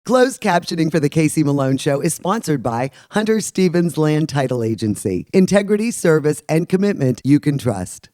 Closed captioning for The Casey Malone Show is sponsored by Hunter Stevens Land Title Agency. Integrity, service, and commitment you can trust.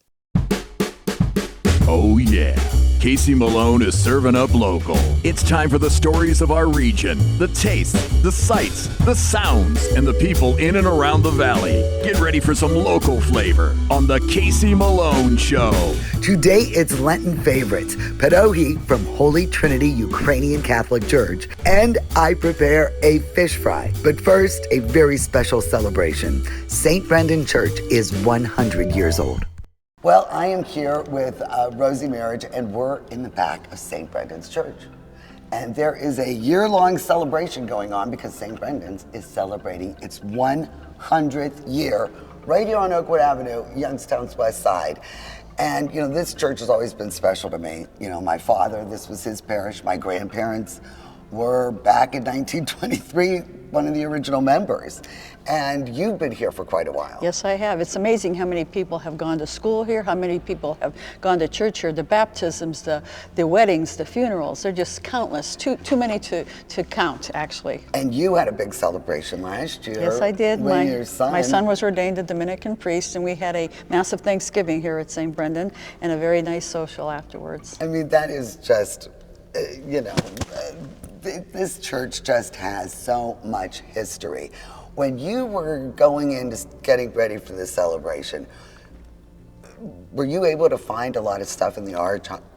Oh yeah, Casey Malone is serving up local. It's time for the stories of our region, the tastes, the sights, the sounds, and the people in and around the valley. Get ready for some local flavor on the Casey Malone Show. Today it's Lenten favorites, pierogi from Holy Trinity Ukrainian Catholic Church, and I prepare a fish fry. But first, a very special celebration. St. Brendan Church is 100 years old. Well, I am here with Rosie Marriage, and we're in the back of St. Brendan's Church. And there is a year-long celebration going on because St. Brendan's is celebrating its 100th year right here on Oakwood Avenue, Youngstown's West Side. And, you know, this church has always been special to me. You know, my father, this was his parish. My grandparents were back in 1923, one of the original members. And you've been here for quite a while. Yes, I have. It's amazing how many people have gone to school here, how many people have gone to church here, the baptisms, the weddings, the funerals. They're just countless, too many to count, actually. And you had a big celebration last year. Yes, I did. My son was ordained a Dominican priest, and we had a massive Thanksgiving here at St. Brendan and a very nice social afterwards. I mean, that is just, this church just has so much history. When you were going into getting ready for the celebration, were you able to find a lot of stuff in the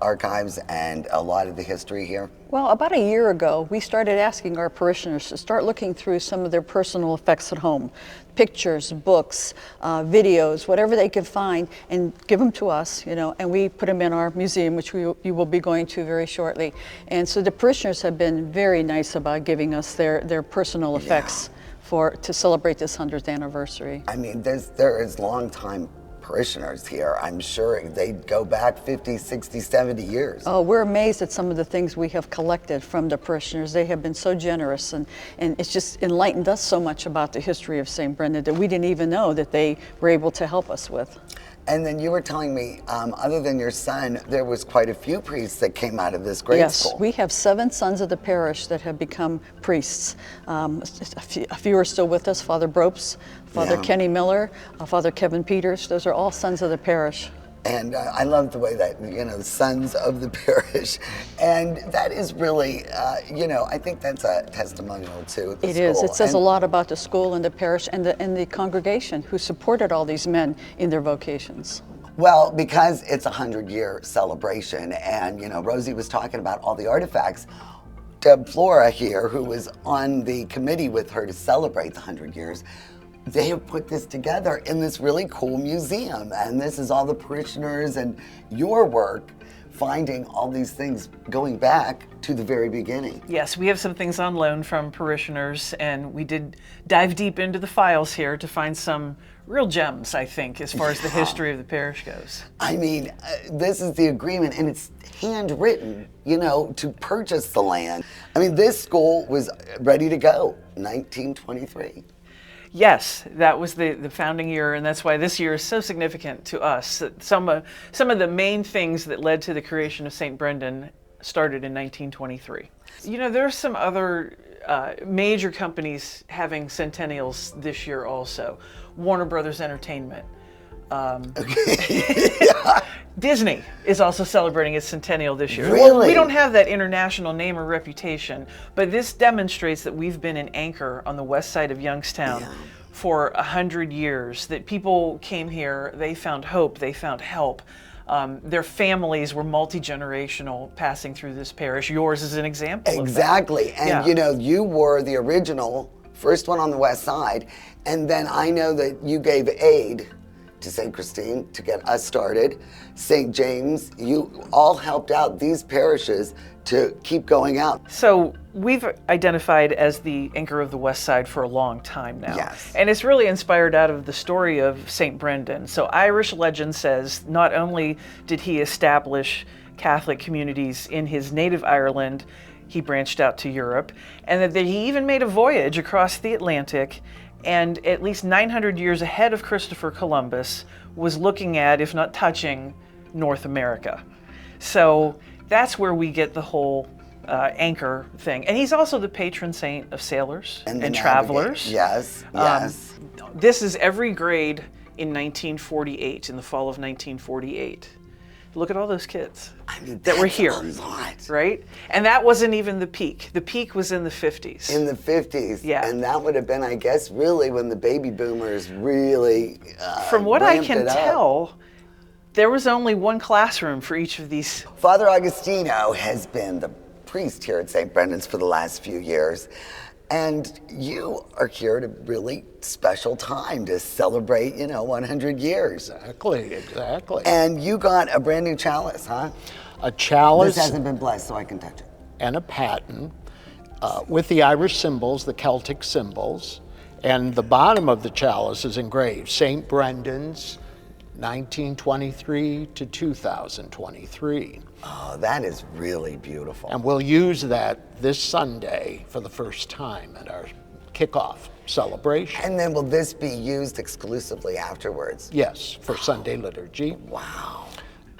archives and a lot of the history here? Well, about a year ago, we started asking our parishioners to start looking through some of their personal effects at home. Pictures, books, videos, whatever they could find, and give them to us, and we put them in our museum, which you will be going to very shortly. And so the parishioners have been very nice about giving us their personal effects to celebrate this 100th anniversary. I mean, there is long-time parishioners here. I'm sure they go back 50, 60, 70 years. Oh, we're amazed at some of the things we have collected from the parishioners. They have been so generous, and it's just enlightened us so much about the history of St. Brendan that we didn't even know that they were able to help us with. And then you were telling me, other than your son, there was quite a few priests that came out of this grade school. Yes, we have 7 sons of the parish that have become priests. A few are still with us, Father Bropes, Father Kenny Miller, Father Kevin Peters. Those are all sons of the parish. And I love the way that, sons of the parish. And that is really, I think that's a testimonial to the school. It is. It says a lot about the school and the parish and the congregation who supported all these men in their vocations. Well, because it's a 100-year celebration, and, Rosie was talking about all the artifacts. Deb Flora here, who was on the committee with her to celebrate the 100 years, they have put this together in this really cool museum. And this is all the parishioners and your work finding all these things going back to the very beginning. Yes, we have some things on loan from parishioners, and we did dive deep into the files here to find some real gems, I think, as far as the history of the parish goes. I mean, this is the agreement, and it's handwritten, to purchase the land. I mean, this school was ready to go, 1923. Yes, that was the founding year, and that's why this year is so significant to us. Some of the main things that led to the creation of St. Brendan started in 1923. There are some other major companies having centennials this year also. Warner Brothers Entertainment. Disney is also celebrating its centennial this year. Really? Well, we don't have that international name or reputation, but this demonstrates that we've been an anchor on the west side of Youngstown for 100 years, that people came here, they found hope, they found help. Their families were multi-generational passing through this parish. Yours is an example Exactly. of that. And you were the original first one on the west side, and then I know that you gave aid to St. Christine to get us started. St. James, you all helped out these parishes to keep going out. So we've identified as the anchor of the West Side for a long time now. Yes. And it's really inspired out of the story of St. Brendan. So Irish legend says not only did he establish Catholic communities in his native Ireland, he branched out to Europe, and that he even made a voyage across the Atlantic, and at least 900 years ahead of Christopher Columbus was looking at, if not touching, North America. So that's where we get the whole anchor thing. And he's also the patron saint of sailors And and the travelers. Yes, yes. This is every grade in 1948, in the fall of 1948. Look at all those kids I mean, that were that's here, a lot. right? And that wasn't even the peak. The peak was in the 50s. In the 50s. Yeah. And that would have been, I guess, really when the baby boomers really From what I ramped can it up. tell, there was only one classroom for each of these. Father Agostino has been the priest here at St. Brendan's for the last few years. And you are here at a really special time to celebrate, 100 years. Exactly. And you got a brand new chalice, huh? A chalice This hasn't been blessed, so I can touch it. and a paten with the Irish symbols, the Celtic symbols, and the bottom of the chalice is engraved St. Brendan's 1923 to 2023. Oh, that is really beautiful. And we'll use that this Sunday for the first time at our kickoff celebration. And then will this be used exclusively afterwards? Yes, for Sunday liturgy. Wow.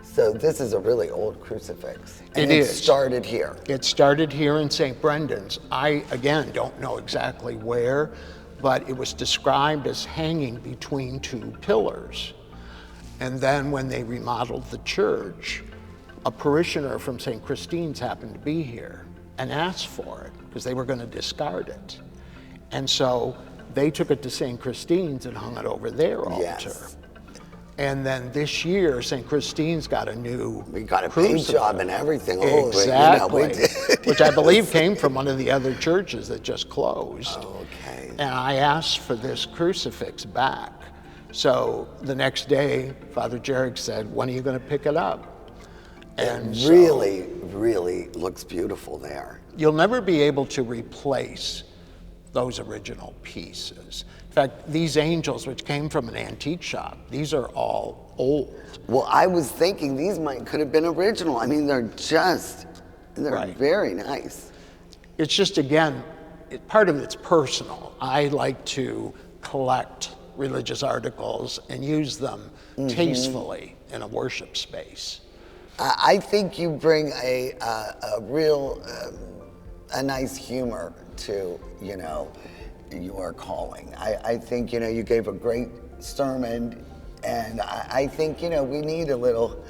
So this is a really old crucifix. And It it is. started here. It started here in St. Brendan's. I, again, don't know exactly where, but it was described as hanging between two pillars. And then when they remodeled the church, a parishioner from St. Christine's happened to be here and asked for it because they were going to discard it. And so they took it to St. Christine's and hung it over their altar. Yes. And then this year, St. Christine's got a new We got a paint crucifix. job and everything. Oh, Exactly. we did. Which I believe came from one of the other churches that just closed. Okay. And I asked for this crucifix back. So the next day, Father Jarek said, when are you going to pick it up? And It so really looks beautiful there. you'll never be able to replace those original pieces. In fact, these angels, which came from an antique shop, these are all old. Well, I was thinking these could have been original. I mean, they're Right. very nice. It's just, again, part of it's personal. I like to collect religious articles and use them tastefully in a worship space. I think you bring a real, a nice humor to, your calling. I think, you gave a great sermon, and I think, we need a little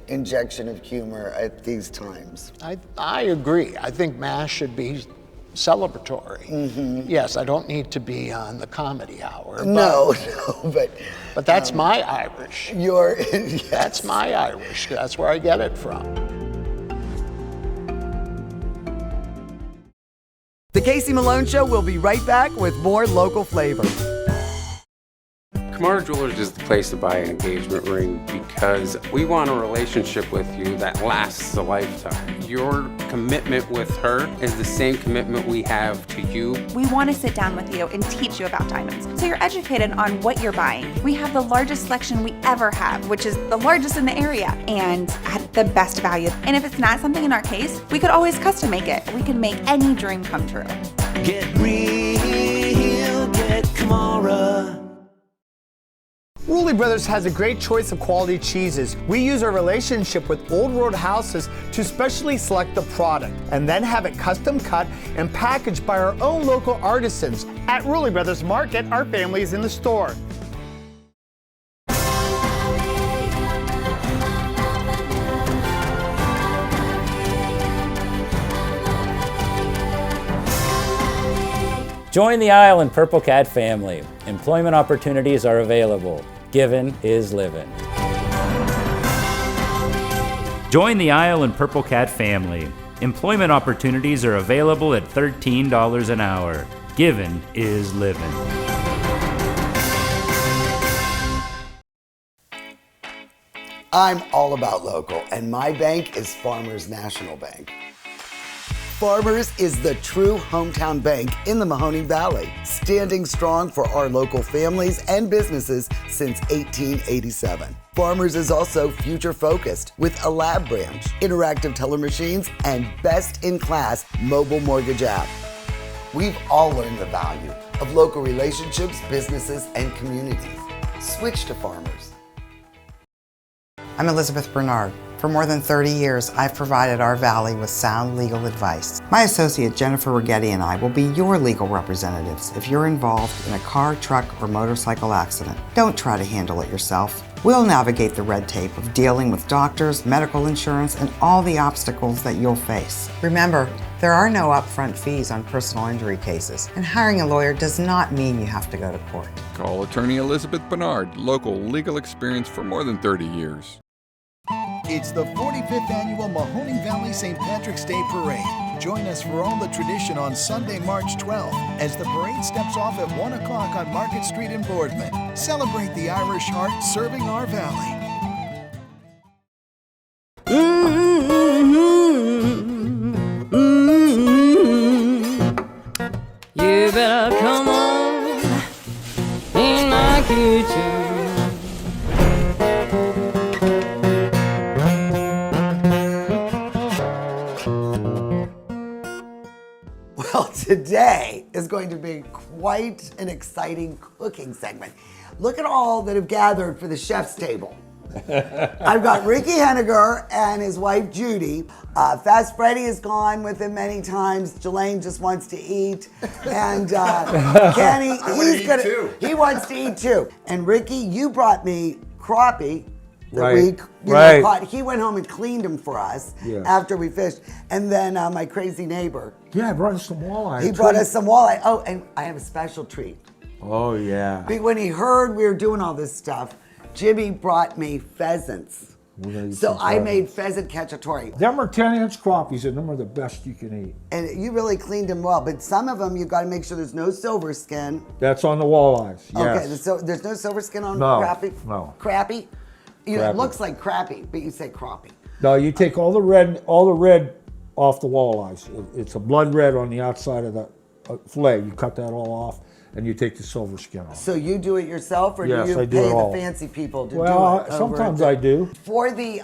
injection of humor at these times. I agree. I think Mass should be celebratory. Yes, I don't need to be on the comedy hour. No, But that's my Irish. yes. That's my Irish. That's where I get it from. The Casey Malone Show will be right back with more local flavor. Kamara Jewelers is the place to buy an engagement ring because we want a relationship with you that lasts a lifetime. Your commitment with her is the same commitment we have to you. We want to sit down with you and teach you about diamonds so you're educated on what you're buying. We have the largest selection we ever have, which is the largest in the area, and at the best value. And if it's not something in our case, we could always custom make it. We can make any dream come true. Get real, get Kamara. Rulli Brothers has a great choice of quality cheeses. We use our relationship with Old Road Houses to specially select the product and then have it custom cut and packaged by our own local artisans. At Rulli Brothers Market, our family is in the store. Join the Isle and Purple Cat family. Employment opportunities are available. Given is living. Join the Isle and Purple Cat family. Employment opportunities are available at $13 an hour. Given is living. I'm all about local, and my bank is Farmers National Bank. Farmers is the true hometown bank in the Mahoning Valley, standing strong for our local families and businesses since 1887. Farmers is also future-focused with a lab branch, interactive teller machines, and best-in-class mobile mortgage app. We've all learned the value of local relationships, businesses, and communities. Switch to Farmers. I'm Elizabeth Bernard, For more than 30 years, I've provided our Valley with sound legal advice. My associate Jennifer Rigetti and I will be your legal representatives if you're involved in a car, truck, or motorcycle accident. Don't try to handle it yourself. We'll navigate the red tape of dealing with doctors, medical insurance, and all the obstacles that you'll face. Remember, there are no upfront fees on personal injury cases, and hiring a lawyer does not mean you have to go to court. Call attorney Elizabeth Bernard, local legal experience for more than 30 years. It's the 45th annual Mahoning Valley St. Patrick's Day Parade. Join us for all the tradition on Sunday, March 12th, as the parade steps off at 1 o'clock on Market Street in Boardman. Celebrate the Irish heart serving our valley. You better come on in my kitchen. Well, today is going to be quite an exciting cooking segment. Look at all that have gathered for the chef's table. I've got Ricky Henniger and his wife Judy. Fast Freddy has gone with him many times. Jelaine just wants to eat, and Kenny, he wants to eat too. And Ricky, you brought me crappie. Right. Caught. He went home and cleaned them for us Yes. after we fished. And then my crazy neighbor, Yeah, I brought us some walleye. he brought us some walleye. Oh, and I have a special treat. Oh, yeah. When he heard we were doing all this stuff, Jimmy brought me pheasants. So I made pheasant cacciatore. Them are 10-inch crappies, and them are the best you can eat. And you really cleaned them well, but some of them you've got to make sure there's no silver skin. That's on the walleyes, yes. Okay, so there's no silver skin on No, crappie? no. Crappie? You know, it Crappie. looks like crappie, but you say crappie. No, you take all the red off the walleyes. It's a blood red on the outside of the fillet. You cut that all off, and you take the silver skin off. So you do it yourself, or Yes, do you I do pay it the all. fancy people to Well, do it? sometimes I do. For the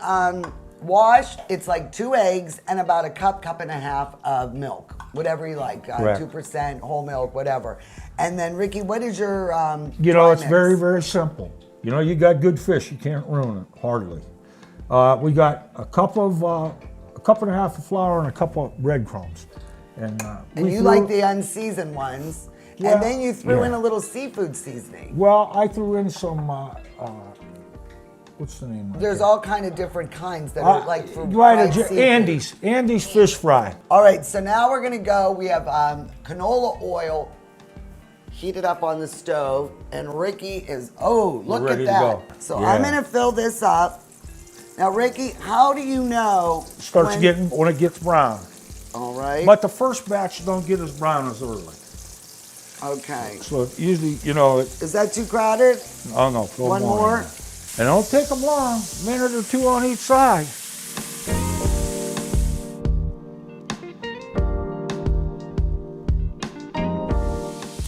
wash, it's like 2 eggs and about a cup and a half of milk, whatever you like, Correct. 2% whole milk, whatever. And then, Ricky, what is your You know, dry it's mix? very, very simple. You know, you got good fish, you can't ruin it, hardly. We got a cup and a half of flour and a cup of breadcrumbs. And you like the unseasoned ones. Yeah, And then you threw yeah. in a little seafood seasoning. Well, I threw in some, what's the name of it? There's all kind of different kinds that are like for Right, fried seafood. Andy's fish fry. All right, so now we're gonna go. We have canola oil heated up on the stove, and Ricky is, oh, look ready at to that. go. So Yeah. I'm gonna fill this up. Now, Ricky, how do you know Starts when it gets brown. All right. But the first batch don't get as brown as early. Okay. So usually, you know, Is that too crowded? oh no, throw One more. more? in there. And don't take them long, a minute or two on each side.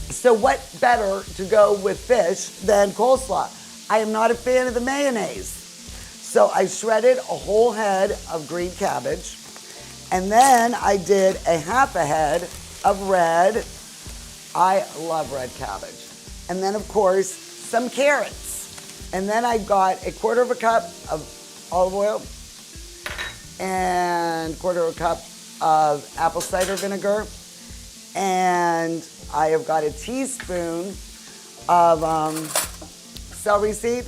So what better to go with fish than coleslaw? I am not a fan of the mayonnaise. So I shredded a whole head of green cabbage, and then I did a half a head of red. I love red cabbage. And then, of course, some carrots. And then I got a quarter of a cup of olive oil and quarter of a cup of apple cider vinegar. And I have got a teaspoon of celery seed.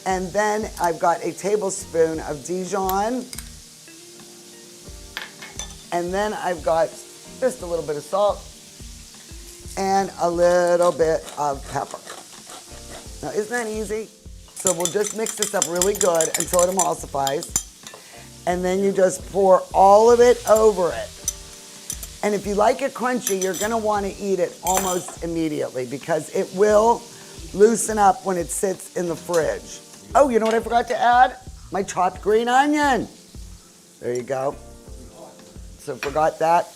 And then I've got a tablespoon of Dijon. And then I've got just a little bit of salt and a little bit of pepper. Now, isn't that easy? So we'll just mix this up really good until it emulsifies. And then you just pour all of it over it. And if you like it crunchy, you're gonna wanna eat it almost immediately because it will loosen up when it sits in the fridge. Oh, you know what I forgot to add? My chopped green onion. There you go. So forgot that.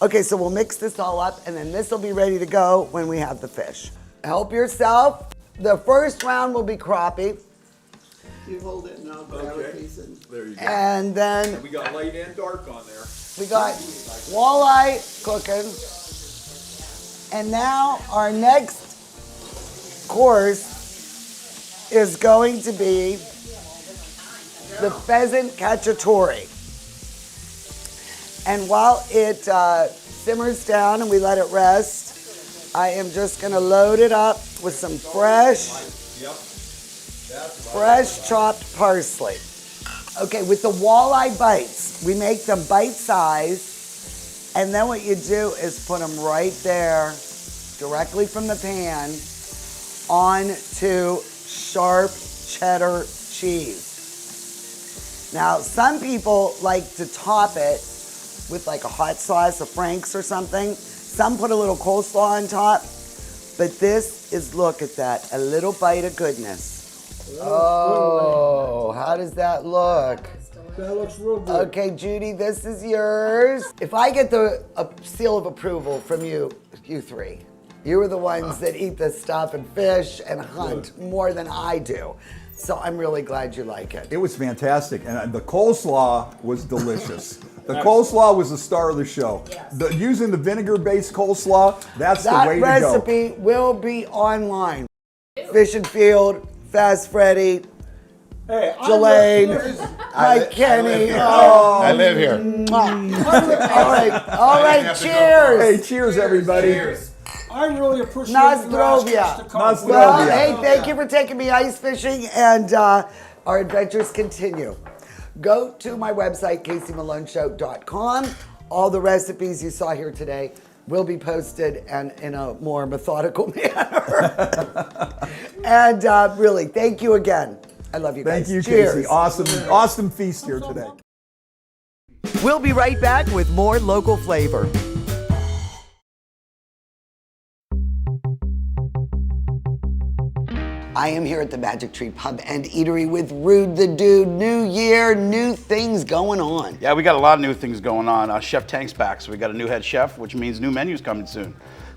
Okay, so we'll mix this all up and then this will be ready to go when we have the fish. Help yourself. The first round will be crappie. You hold it now, Okay. There you go. And then And we got light and dark on there. we got walleye cooking. And now our next course is going to be the pheasant cacciatore. And while it simmers down and we let it rest, I am just gonna load it up with some fresh chopped parsley. Okay, with the walleye bites, we make them bite-sized, and then what you do is put them right there, directly from the pan, onto sharp cheddar cheese. Now, some people like to top it with like a hot sauce, a Frank's or something. Some put a little coleslaw on top, but this is, look at that, a little bite of goodness. Oh, how does that look? That looks real good. Okay, Judy, this is yours. If I get the seal of approval from you three, you are the ones that eat this stuff and fish and hunt more than I do. So I'm really glad you like it. It was fantastic, and the coleslaw was delicious. The coleslaw was the star of the show. Yes. Using the vinegar-based coleslaw, that's the way to go. That recipe will be online. Fish and Field, Fast Freddy, Jelaine, Mike Kenny. I live here. All right, cheers. Hey, cheers, everybody. Cheers. I really appreciate Nozdrovia. Well, hey, thank you for taking me ice fishing, and our adventures continue. Go to my website, caseymalonесhow.com. All the recipes you saw here today will be posted and in a more methodical manner. And really, thank you again. I love you guys. Thank you, Cheers. Casey. Awesome feast here today. We'll be right back with more local flavor. I am here at the Magic Tree Pub and Eatery with Rude the Dude. New year, new things going on. Yeah, we got a lot of new things going on. Chef Tank's back, so we got a new head chef, which means new menus coming soon.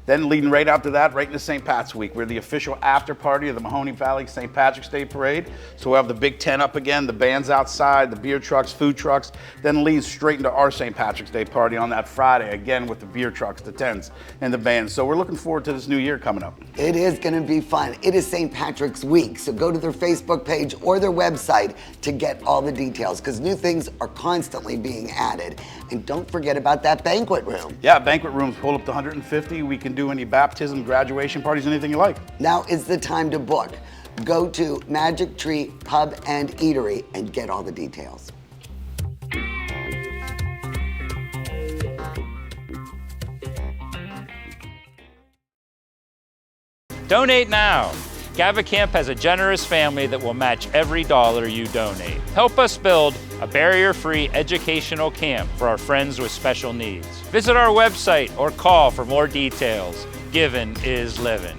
Then leading right after that, right into St. Pat's Week. We're the official after party of the Mahoning Valley St. Patrick's Day Parade. So we'll have the big tent up again, the band's outside, the beer trucks, food trucks, then leads straight into our St. Patrick's Day party on that Friday, again with the beer trucks, the tents, and the bands. So we're looking forward to this new year coming up. It is going to be fun. It is St. Patrick's Week, so go to their Facebook page or their website to get all the details, because new things are constantly being added. And don't forget about that banquet room. Yeah, banquet rooms hold up to 150. We can do any baptism, graduation parties, anything you like. Now is the time to book. Go to Magic Tree Pub and Eatery and get all the details. Donate now. GavaCamp has a generous family that will match every dollar you donate. Help us build a barrier-free educational camp for our friends with special needs. Visit our website or call for more details. Giving is living.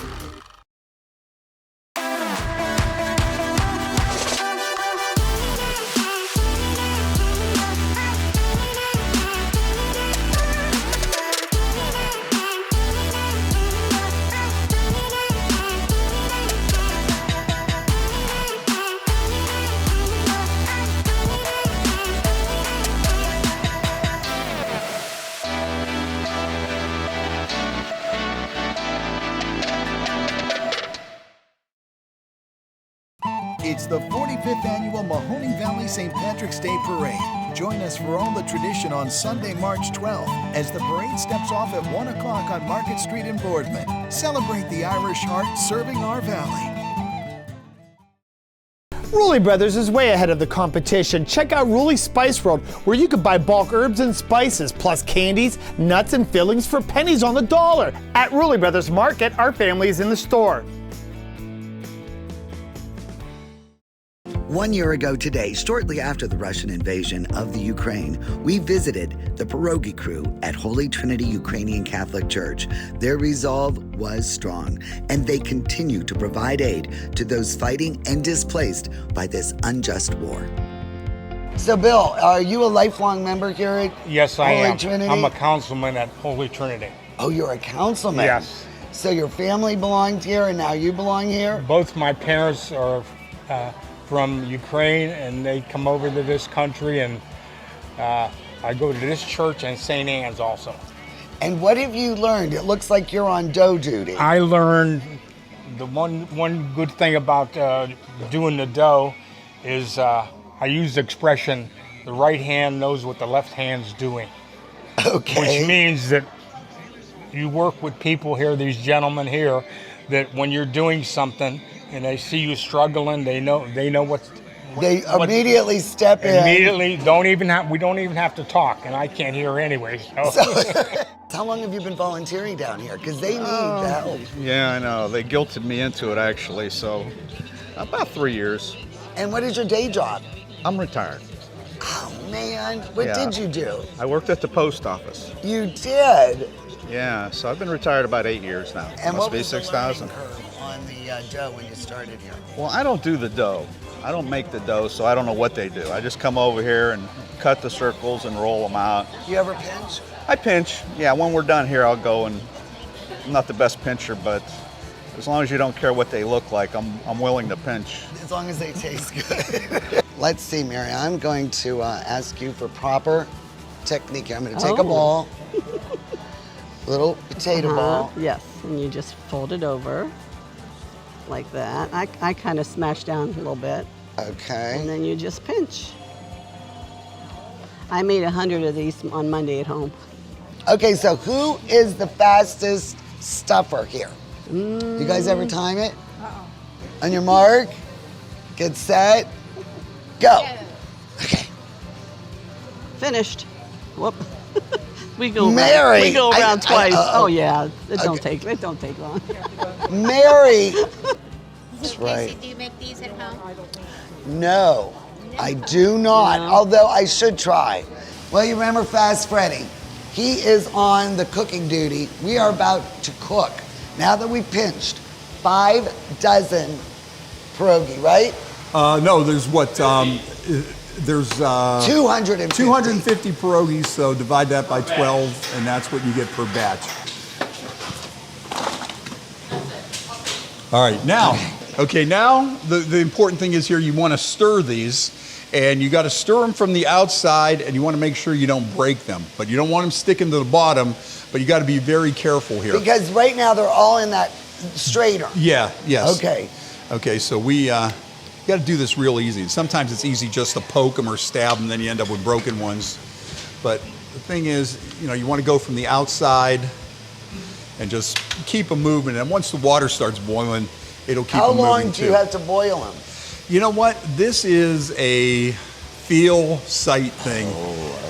It's the 45th annual Mahoning Valley St. Patrick's Day Parade. Join us for all the tradition on Sunday, March 12th, as the parade steps off at 1 o'clock on Market Street in Boardman. Celebrate the Irish heart serving our valley. Rulli Brothers is way ahead of the competition. Check out Rulli Spice World, where you can buy bulk herbs and spices, plus candies, nuts, and fillings for pennies on the dollar. At Rulli Brothers Market, our family is in the store. 1 year ago today, shortly after the Russian invasion of the Ukraine, we visited the pierogi crew at Holy Trinity Ukrainian Catholic Church. Their resolve was strong, and they continue to provide aid to those fighting and displaced by this unjust war. So, Bill, are you a lifelong member here at Yes, I Holy am. Trinity? I'm a councilman at Holy Trinity. Oh, you're a councilman? Yes. So your family belonged here, and now you belong here? Both my parents are from Ukraine, and they come over to this country, and I go to this church and St. Anne's also. And what have you learned? It looks like you're on dough duty. I learned the one good thing about doing the dough is I I use the expression, the right hand knows what the left hand's doing. Okay. Which means that you work with people here, these gentlemen here, that when you're doing something and they see you struggling, they know what's. They immediately step in. Immediately, we don't even have to talk, and I can't hear anyway. How long have you been volunteering down here? Because they need the help. Yeah, I know. They guilted me into it, actually, so about 3 years. And what is your day job? I'm retired. Oh, man. What Yeah. did you do? I worked at the post office. You did? Yeah, so I've been retired about 8 years now. And Must what be was the 6,000. learning curve on the dough when you started here? Well, I don't do the dough. I don't make the dough, so I don't know what they do. I just come over here and cut the circles and roll them out. You ever pinch? I pinch. Yeah, when we're done here, I'll go and I'm not the best pincher, but as long as you don't care what they look like, I'm willing to pinch. As long as they taste good. Let's see, Mary. I'm going to ask you for proper technique here. I'm going to take a ball, little potato ball. Yes, and you just fold it over like that. I kind of smash down a little bit. Okay. And then you just pinch. I made 100 of these on Monday at home. Okay, so who is the fastest stuffer here? You guys ever time it? On your mark, get set, go. Finished. Whoop. We go Mary, around, we go around twice. oh. Oh yeah, it don't take long. Mary. That's right. Casey, do you make these at home? No, I do not, although I should try. Well, you remember Fast Freddy. He is on the cooking duty. We are about to cook. Now that we pinched 5 dozen pierogi, right? No, there's what? There's 250. 250 pierogies, so divide that by 12, and that's what you get per batch. All right, now, now the important thing is here you want to stir these, and you got to stir them from the outside, and you want to make sure you don't break them, but you don't want them sticking to the bottom, but you got to be very careful here. Because right now they're all in that strainer. Yeah, yes. Okay. Okay, so we got to do this real easy. Sometimes it's easy just to poke them or stab them, then you end up with broken ones. But the thing is, you want to go from the outside and just keep them moving. And once the water starts boiling, it'll keep them moving too. How long do you have to boil them? You know what? This is a feel sight thing.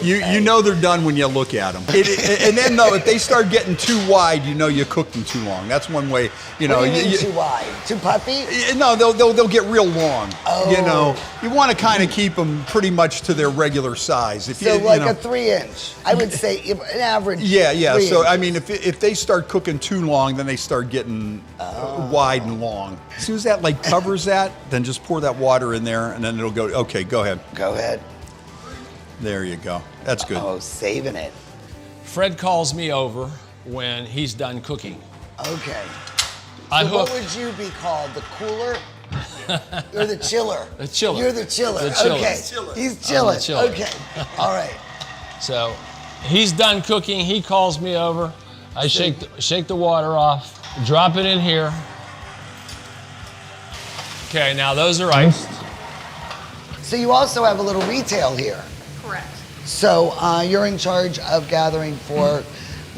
You know they're done when you look at them. And then though, if they start getting too wide, you cooked them too long. That's one way. What do you mean too wide? Too puffy? No, they'll get real long. Oh. You want to kind of keep them pretty much to their regular size. If So like a 3-inch, I would say an average. Yeah. 3 So I inches. mean, if they start cooking too long, then they start getting wide and long. As soon as that covers that, then just pour that water in there, and then it'll go. Okay, go ahead. Go ahead. There you go. That's good. Oh, saving it. Fred calls me over when he's done cooking. Okay. I So what hook- would you be called? The cooler or the chiller? The chiller. You're the chiller. The chiller. Okay. He's I'm chilling. the chiller. Okay. All right. So he's done cooking. He calls me over. I shake the water off, drop it in here. Okay, now those are iced. So you also have a little retail here. Correct. So you're in charge of gathering for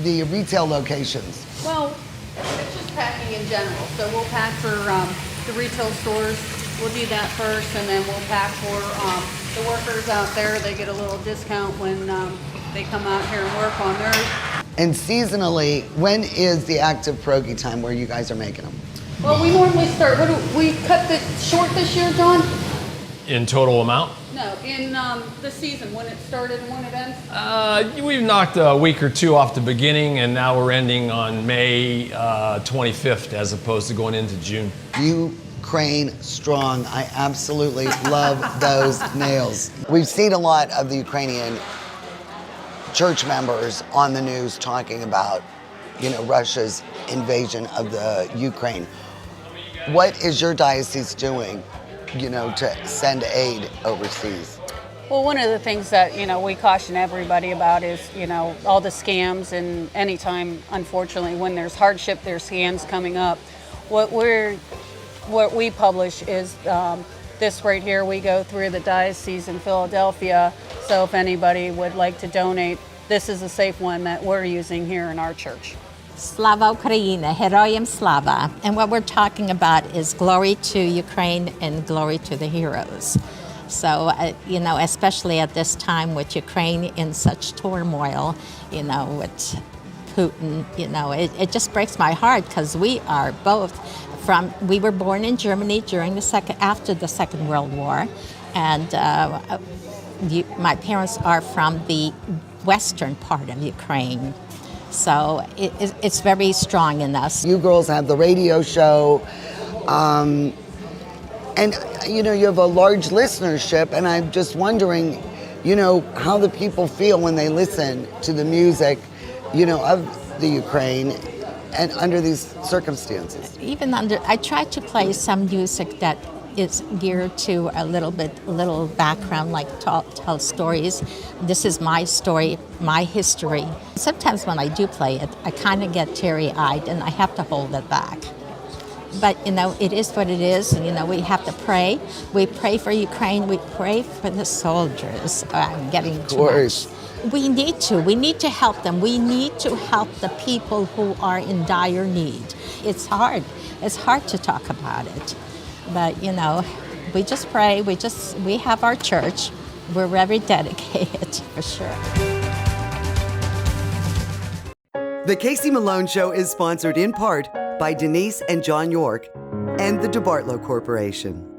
the retail locations. Well, it's just packing in general. So we'll pack for the retail stores. We'll do that first, and then we'll pack for the workers out there. They get a little discount when they come out here and work on theirs. And seasonally, when is the active pierogi time where you guys are making them? Well, we normally start. We cut this short this year, John. In total amount? No, in the season, when it started and when it ends. We've knocked a week or two off the beginning, and now we're ending on May 25th as opposed to going into June. Ukraine strong. I absolutely love those nails. We've seen a lot of the Ukrainian church members on the news talking about, Russia's invasion of the Ukraine. What is your diocese doing, to send aid overseas? Well, one of the things that, we caution everybody about is, all the scams, and anytime, unfortunately, when there's hardship, there's scams coming up. What we publish is This right here, we go through the diocese in Philadelphia. So if anybody would like to donate, this is a safe one that we're using here in our church. Slava Ukraina, Heroyam Slava. And what we're talking about is glory to Ukraine and glory to the heroes. So, especially at this time with Ukraine in such turmoil, with Putin, it just breaks my heart because we are both we were born in Germany after the Second World War, and my parents are from the western part of Ukraine. So it's very strong in us. You girls have the radio show, and you have a large listenership, and I'm just wondering, how the people feel when they listen to the music, of the Ukraine and under these circumstances. I try to play some music that is geared to a little background, like tell stories. This is my story, my history. Sometimes when I do play it, I kind of get teary-eyed and I have to hold it back. But, it is what it is. We have to pray. We pray for Ukraine. We pray for the soldiers. I'm getting too much. We need to help them. We need to help the people who are in dire need. It's hard. It's hard to talk about it. But, we just pray. We have our church. We're very dedicated, for sure. The Casey Malone Show is sponsored in part by Denise and John York and the DeBartolo Corporation.